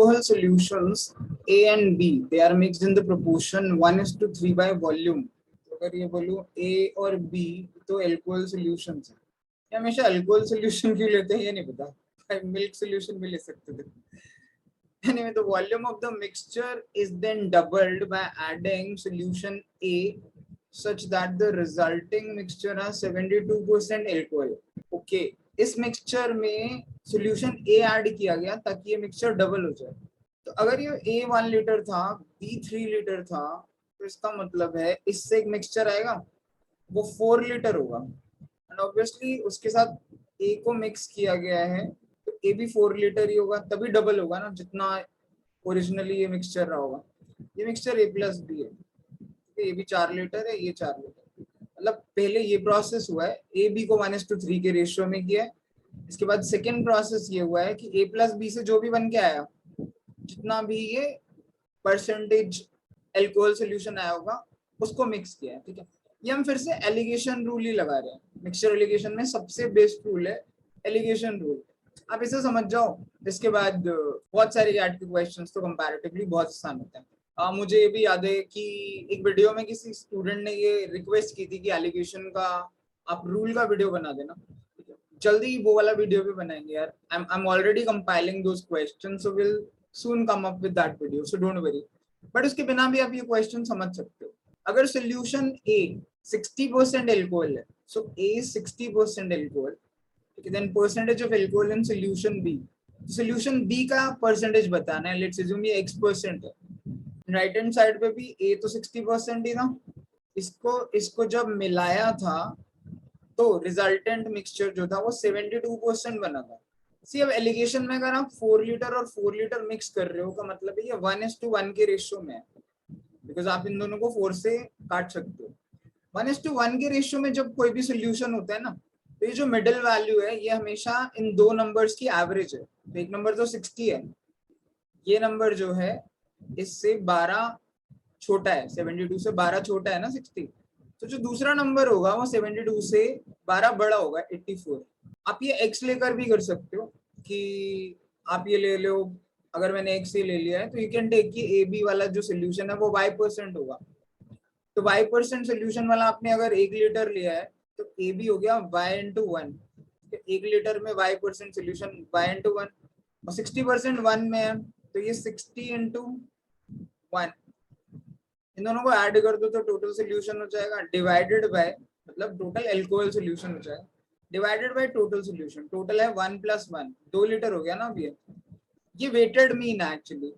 alcohol solutions A and B, they are mixed in the proportion 1:3 by volume. तो अगर ये बोलूं A और B तो alcohol solutions है. ये हमेशा alcohol solution क्यों लेते हैं ये नहीं पता. Milk solution भी ले सकते थे. Anyway, the volume of the mixture is then doubled by adding solution A such that the resulting mixture has 72% alcohol. Okay, इस मिक्सचर में सॉल्यूशन A ऐड किया गया ताकि ये मिक्सचर डबल हो जाए. तो अगर ये A 1 लीटर था, B 3 लीटर था, तो इसका मतलब है इससे एक मिक्सचर आएगा वो 4 लीटर होगा. एंड ऑब्वियसली उसके साथ A को मिक्स किया गया है तो A भी 4 लीटर ही होगा, तभी डबल होगा ना जितना ओरिजिनली ये मिक्सचर रहा होगा. ये मिक्सचर A प्लस B है, ये भी 4 लीटर है, ये 4 लीटर. मतलब पहले ये प्रोसेस हुआ है, ए बी को 1:3 के रेशियो में किया है. इसके बाद सेकेंड प्रोसेस ये हुआ है कि ए प्लस बी से जो भी बन के आया, जितना भी ये परसेंटेज एल्कोहल सोल्यूशन आया होगा उसको मिक्स किया है. ठीक है, ये हम फिर से एलिगेशन रूल ही लगा रहे हैं. मिक्सचर एलिगेशन में सबसे बेस्ट रूल है एलिगेशन रूल. आप इसे समझ जाओ, इसके बाद बहुत सारे कैट के क्वेश्चंस तो कंपैरेटिवली बहुत आसान होते हैं. मुझे ये भी याद है कि एक वीडियो में किसी स्टूडेंट ने ये रिक्वेस्ट की थी कि एलिगेशन का आप रूल का वीडियो बना देना. जल्दी ही वो वाला वीडियो भी बनाएंगे यार. I am already compiling those questions, so will soon come up with that video, so don't worry. But उसके बिना भी आप ये क्वेश्चन समझ सकते हो. अगर सोल्यूशन ए 60% एल्कोहल है, so A 60% alcohol, then percentage of alcohol in solution B. Solution B का परसेंटेज बताना है. लेट्स अज्यूम ये X% है. राइट हैंड साइड पे भी ए तो 60% ही था. इसको जब मिलाया था तो रिजल्टेंट मिक्सचर जो था वो 72% बना था. सी अब एलिगेशन में अगर आप 4 लीटर और 4 लीटर मिक्स कर रहे हो का मतलब है ये 1:1 के रेशियो में है, बिकॉज आप इन दोनों को 4 से काट सकते हो. 1:1 के रेशियो में जब कोई भी सोल्यूशन होता है ना, तो ये जो मिडिल वैल्यू है ये हमेशा इन दो नंबर्स की एवरेज है. तो एक नंबर तो 60 है, ये नंबर जो है इससे 12 छोटा है. 72 से 12 छोटा है ना 60. तो जो दूसरा नंबर होगा वो 72 से 12 बड़ा होगा 84. आप ये x लेकर भी कर सकते हो कि आप ये ले लो. अगर मैंने x से ले लिया है तो यू कैन टेक कि ए बी वाला जो सोल्यूशन है वो y% होगा. तो y% सोल्यूशन वाला आपने अगर 1 लीटर लिया है तो ए बी हो गया y/1. 1 लीटर में y% सोल्यूशन y/1 और 60% 1 में है तो ये 60/1. इन दोनों को ऐड कर दो तो टोटल सोल्यूशन हो जाएगा डिवाइडेड बाय, मतलब टोटल एल्कोहल सोल्यूशन हो जाएगा divided by total solution. Total है 1 + 1, 2 लीटर हो गया ना. अभी ये वेटेड मीन है actually.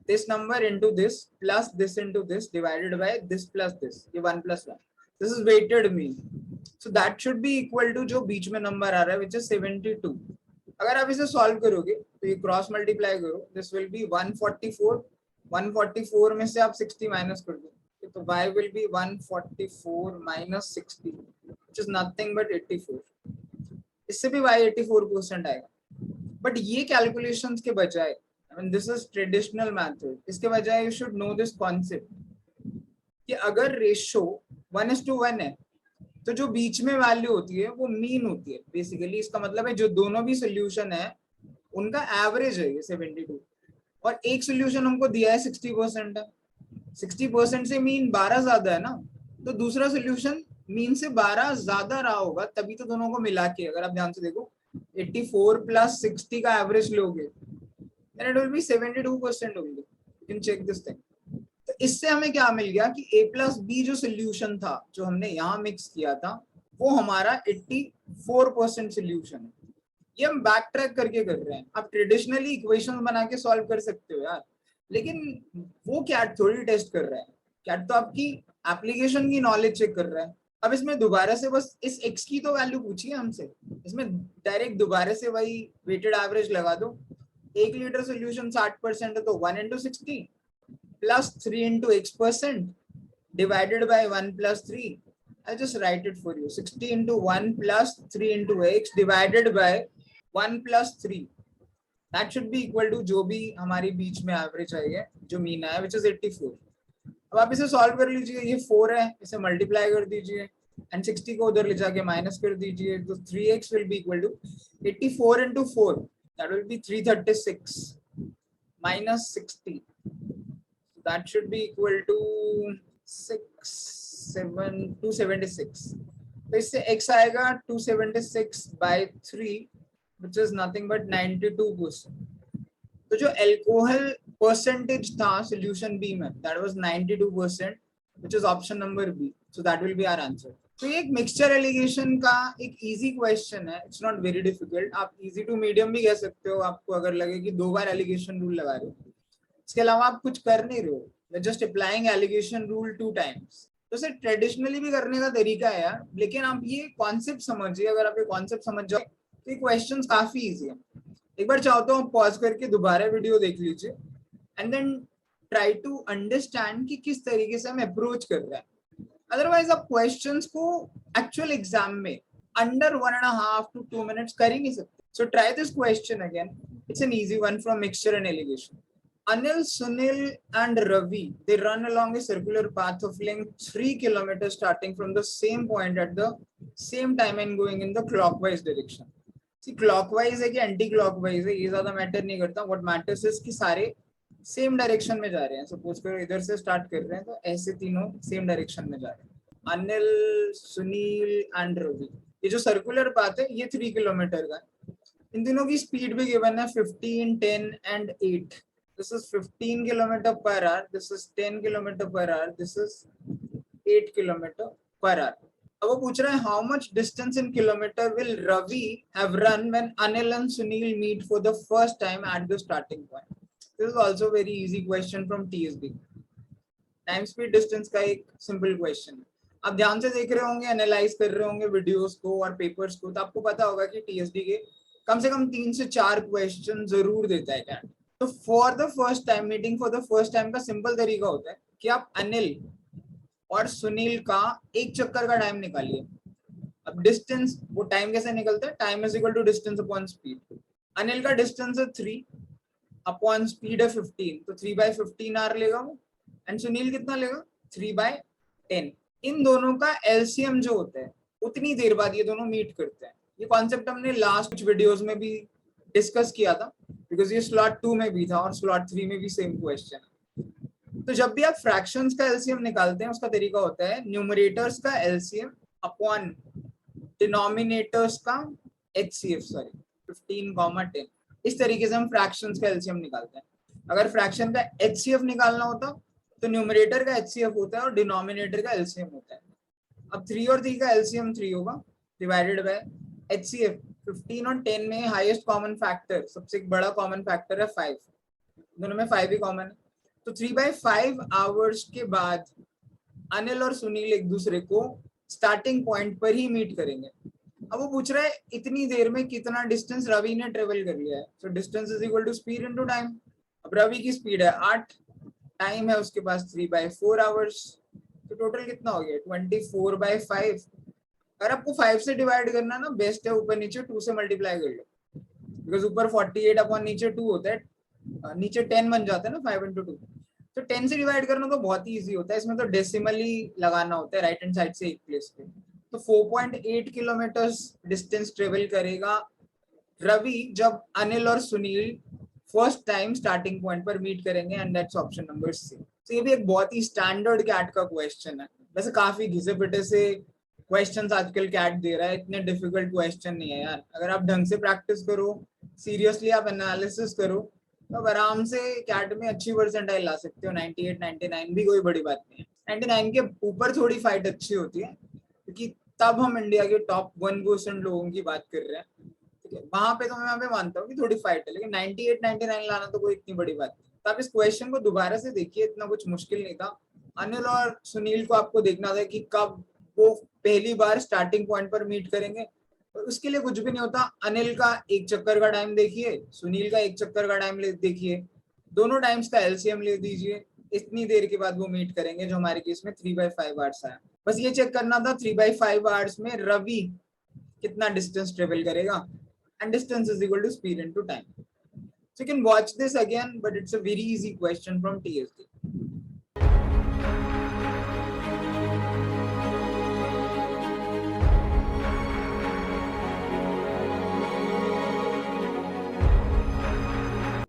This number into this plus this into this divided by this plus this, ये 1 + 1. This is weighted mean. So that should be equal to जो बीच में नंबर आ रहा है विच इज 72. अगर आप इसे सॉल्व करोगे तो ये क्रॉस मल्टीप्लाई करो, दिस विल बी 144. 144 में से आप 60 माइनस कर दो तो y will be 144 minus 60 which is nothing but 84. इससे भी y 84% आएगा. बट ये कैलकुलेशंस के बजाय, I mean this is traditional method, इसके बजाय you should know this concept कि अगर रेशो 1:1 है तो जो बीच में वैल्यू होती है वो मीन होती है. बेसिकली इसका मतलब है जो दोनों भी सोल्यूशन है उनका एवरेज है ये 72. और एक सोल्यूशन हमको दिया है 60% है. 60% से मीन 12 ज्यादा है ना, तो दूसरा सोल्यूशन मीन से 12 ज्यादा रहा होगा, तभी तो दोनों को मिला के अगर आप ध्यान से देखो 84 + 60 का एवरेज लोगे then it will be 72% only. You can check this thing. तो इससे हमें क्या मिल गया कि a + b जो सोल्यूशन था जो हमने यहाँ मिक्स किया था वो हमारा 84% सोल्यूशन है. ये हम बैक ट्रैक करके कर रहे हैं. आप ट्रेडिशनली इक्वेशन बना के सॉल्व कर सकते हो यार, लेकिन वो कैट थोड़ी टेस्ट कर रहा है. कैट तो आपकी एप्लीकेशन की नॉलेज चेक कर रहा है. अब इसमें दोबारा से बस इस x की तो वैल्यू पूछी है हमसे, इसमें डायरेक्ट दोबारा से वही वेटेड एवरेज लगा दो. 1 लीटर सोल्यूशन 60% है तो 1 × 60 plus 3 × x% divided by 1 + 3. I'll just write it for you. 60 × 1 + 3 × x divided by 1 + 3. That should be equal to जो भी हमारी बीच में एवरेज आई है जो मीन आया which is 84. अब आप इसे सॉल्व कर लीजिए. ये 4 है, इसे मल्टीप्लाई कर दीजिए एंड 60 को उधर ले जाके माइनस कर दीजिए तो 3x will be equal to 84 × 4. That will be 336 minus 60. That should be equal to 276. तो इससे x आएगा 276 by 3, which is nothing but 92%. तो जो अल्कोहल परसेंटेज था सॉल्यूशन बी में, that was 92%, which is option number B. So that will be our answer. तो ये एक मिक्सचर एलिगेशन का एक इजी क्वेश्चन है. It's not very difficult. आप इजी टू मीडियम भी कह सकते हो आपको अगर लगे कि 2 बार एलिगेशन रूल लगा रहे हो. इसके अलावा आप कुछ कर नहीं रहे हो, just applying alligation rule 2 times. तो सर ट्रेडिशनली भी करने का तरीका है यार, लेकिन आप ये कॉन्सेप्ट समझिए. अगर आप ये कॉन्सेप्ट समझ जाओ तो ये क्वेश्चन काफी ईजी है. एक बार चाहो तो पॉज करके दोबारा वीडियो देख लीजिए and then try to understand कि किस तरीके से हम अप्रोच कर रहे हैं. अदरवाइज आप क्वेश्चंस को एक्चुअल एग्जाम में अंडर 1.5 to 2 minutes कर ही नहीं सकते. So try this question again. It's an easy one from mixture and allegation. Anil, Sunil and Ravi, they run along a circular path of length 3 kilometers starting from the same point at the same time and going in the clockwise direction. See, clockwise है कि anti clockwise है ये ज्यादा matter नहीं करता. What matters is कि सारे same direction में जा रहे हैं. सपोज करो इधर से स्टार्ट कर रहे हैं तो ऐसे तीनों सेम डायरेक्शन में जा रहे हैं. अनिल, सुनील एंड रवि. ये जो सर्कुलर पाथ है ये 3 किलोमीटर का है. इन तीनों की स्पीड भी गिवन है 15, 10 and 8. This is 15 km per hour. This is 10 km per hour. This is 8 km per hour. अब वो पूछ रहा है how much distance in kilometer will Ravi have run when Anil and Sunil meet for the first time at the starting point. This is also very easy question from TSB. Time speed distance का एक simple question. आप ध्यान से देख रहे होंगे, analyse कर रहे होंगे वीडियोस को और पेपर्स को, तो आपको पता होगा कि TSD के कम से कम 3 से 4 क्वेश्चन जरूर देता है कैट. तो for the first time meeting for the first time का सिंपल तरीका होता है कि आप अनिल और सुनील का एक चक्कर का टाइम निकालिए. अब डिस्टेंस, वो टाइम कैसे निकलता है? Time is equal to distance upon speed. Anil का डिस्टेंस है 3 अपॉन स्पीड है 15, तो 3/15 आवर लेगा वो. एंड सुनील कितना लेगा? 3/10. इन दोनों का एलसीएम जो होता है उतनी देर बाद ये दोनों मीट करते हैं. ये कॉन्सेप्ट हमने लास्ट कुछ वीडियोस में भी डिस्कस किया था, बिकॉज ये स्लॉट 2 में भी था और स्लॉट 3 में भी सेम क्वेश्चन है. तो जब भी आप फ्रैक्शंस का एलसीएम निकालते हैं उसका तरीका होता है न्यूमरेटर्स का एलसीएम अपॉन डिनोमिनेटर्स का एचसीएफ. सॉरी, 15, 10. इस तरीके से हम फ्रैक्शंस का एलसीएम निकालते हैं. अगर फ्रैक्शन का एचसीएफ निकालना होता तो न्यूमरेटर का एचसीएफ होता है और डिनोमिनेटर का एलसीएम होता है. अब 3 और 3 का एलसीएम 3 होगा डिवाइडेड बाय एचसीएफ. 15 और 10 में हाईएस्ट कॉमन फैक्टर, सबसे बड़ा कॉमन फैक्टर है 5. दोनों में 5 ही कॉमन है. तो 3/5 आवर्स के बाद अनिल और सुनील एक दूसरे को स्टार्टिंग पॉइंट पर ही मीट करेंगे. अब वो पूछ रहा है इतनी देर में कितना डिस्टेंस रवि ने ट्रेवल कर लिया है. So distance is equal to speed into time. अब रवि की स्पीड है 8, टाइम है उसके पास 3/4 आवर्स. तो टोटल कितना हो गया? 24/5. अगर आपको 5 से डिवाइड करना ना बेस्ट है, ऊपर नीचे 2 से मल्टीप्लाई कर लो, बिकॉज ऊपर 48 अपॉन नीचे 2 होता है, नीचे 10 बन जाता है ना 5 into 2. तो 10 से डिवाइड करना तो बहुत ही ईजी होता है. इसमें तो डेसिमल ही लगाना होता है राइट हैंड साइड से एक प्लेस पे. तो 4.8 किलोमीटर्स डिस्टेंस ट्रेवल करेगा रवि जब अनिल और Sunil first time starting point पर मीट करेंगे. And that's option number C. तो ये भी एक बहुत ही स्टैंडर्ड कैट का क्वेश्चन है. वैसे काफी घिसे पिटे से क्वेश्चंस आजकल कैट दे रहा है, इतने डिफिकल्ट क्वेश्चन नहीं है यार. अगर आप ढंग से प्रैक्टिस करो, सीरियसली आप एनालिसिस करो, तो आराम से कैट में अच्छी परसेंटाइल ला सकते हो. 98, 99 भी कोई बड़ी बात नहीं है. 99 के ऊपर थोड़ी फाइट अच्छी होती है, क्योंकि तब हम इंडिया के टॉप 1% लोगों की बात कर रहे हैं. ठीक है, वहां पे तो मैं यहाँ पे मानता हूँ कि थोड़ी फाइट है, लेकिन 98, 99 लाना तो कोई इतनी बड़ी बात नहीं. तो आप इस क्वेश्चन को दोबारा से देखिए, इतना कुछ मुश्किल नहीं था. अनिल और सुनील को आपको देखना था कि कब वो पहली बार स्टार्टिंग पॉइंट पर मीट करेंगे. और उसके लिए कुछ भी नहीं होता. अनिल का एक चक्कर का टाइम देखिए, सुनील का एक चक्कर का टाइम देखिए, दोनों टाइम्स का एलसीएम ले दीजिए. इतनी देर के बाद वो मीट करेंगे, जो हमारे केस में 3/5 आवर्स आया. बस ये चेक करना था 3/5 आवर्स में रवि कितना डिस्टेंस ट्रेवल करेगा. And distance is equal to speed into time. So you can watch this again, but it's a very easy question from TSD.